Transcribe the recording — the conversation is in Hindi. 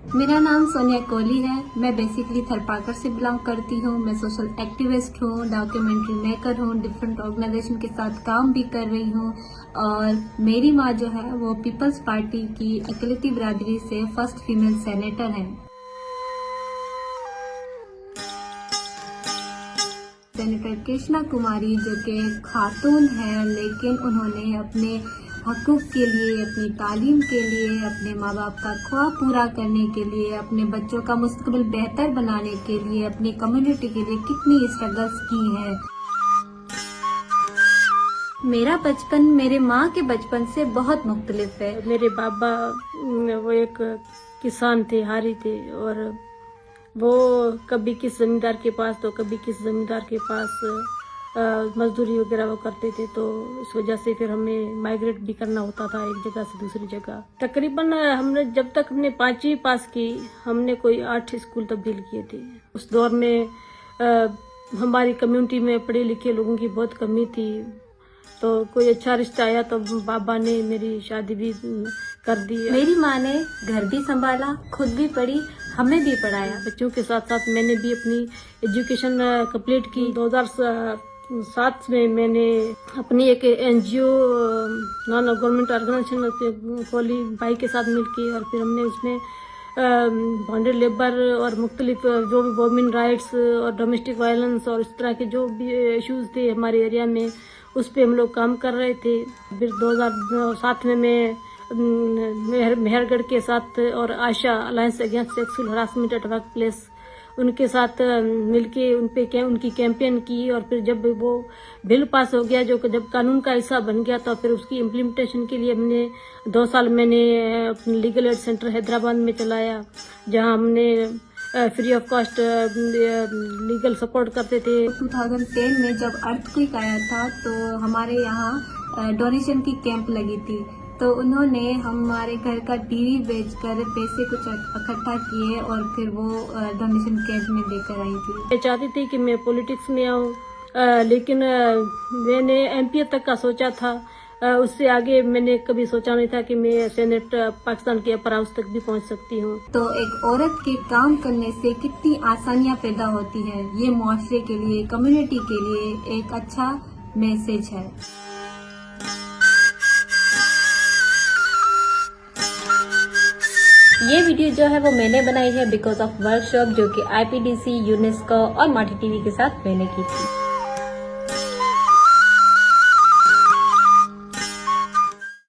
मेरा नाम सोनिया कोहली है। मैं बेसिकली थरपाकर से बिलोंग करती हूँ। मैं सोशल एक्टिविस्ट हूँ, डॉक्यूमेंट्री मेकर हूँ, डिफरेंट ऑर्गेनाइजेशन के साथ काम भी कर रही हूँ। और मेरी माँ जो है वो पीपल्स पार्टी की अकलियती बिरादरी से फर्स्ट फीमेल सेनेटर है। सेनेटर कृष्णा कुमारी जो कि खातून है, लेकिन उन्होंने अपने हकूक़ के लिए, अपनी तालीम के लिए, अपने माँ बाप का ख्वाब पूरा करने के लिए, अपने बच्चों का मुस्तकबिल बेहतर बनाने के लिए, अपनी कम्युनिटी के लिए कितनी स्ट्रगल्स की हैं। मेरा बचपन मेरे माँ के बचपन से बहुत मुख्तलिफ है। मेरे बाबा वो एक किसान थे, हारी थे, और वो कभी किस जमींदार के पास तो कभी किस जमींदार के पास मजदूरी वगैरह वो करते थे। तो इस वजह से फिर हमें माइग्रेट भी करना होता था एक जगह से दूसरी जगह। तकरीबन हमने जब तक हमने 5वीं पास की, हमने कोई 8 स्कूल तब्दील किए थे। उस दौर में हमारी कम्युनिटी में पढ़े लिखे लोगों की बहुत कमी थी। तो कोई अच्छा रिश्ता आया तो बाबा ने मेरी शादी भी कर दी। मेरी माँ ने घर भी संभाला, खुद भी पढ़ी, हमें भी पढ़ाया। बच्चों के साथ साथ मैंने भी अपनी एजुकेशन कंप्लीट की। 2007 में मैंने अपनी एक NGO नॉन गवर्नमेंट ऑर्गेनाइजेशन खोली भाई के साथ मिलकर, और फिर हमने उसमें बॉन्डेड लेबर और मुख्तलिफ जो भी वोमेन राइट्स और डोमेस्टिक वायलेंस और इस तरह के जो भी इश्यूज थे हमारे एरिया में, उस पे हम लोग काम कर रहे थे। फिर 2007 में मैं मेहरगढ़ के साथ और Asha alliance against sexual harassment at work place उनके साथ मिलके उनकी कैंपेन की। और फिर जब वो बिल पास हो गया, जो जब कानून का हिस्सा बन गया, तो फिर उसकी इम्प्लीमेंटेशन के लिए हमने 2 साल मैंने लीगल एड सेंटर हैदराबाद में चलाया, जहां हमने free of cost legal support करते थे। 2010 में जब अर्थक्वेक आया था तो हमारे यहाँ डोनेशन की कैंप लगी थी। तो उन्होंने हमारे घर का टीवी बेचकर पैसे कुछ इकट्ठा किए और फिर वो डोनेशन कैंप में देकर आई थी। मैं चाहती थी कि मैं पॉलिटिक्स में आऊँ, लेकिन मैंने MP तक का सोचा था। उससे आगे मैंने कभी सोचा नहीं था कि मैं सेनेट पाकिस्तान के अपर हाउस तक भी पहुंच सकती हूँ। तो एक औरत के काम करने से कितनी आसानियां पैदा होती है, ये मुआशरे के लिए, कम्युनिटी के लिए एक अच्छा मैसेज है। ये वीडियो जो है वो मैंने बनाई है बिकॉज ऑफ वर्कशॉप जो कि IPDC, यूनेस्को और माटी TV के साथ मैंने की थी।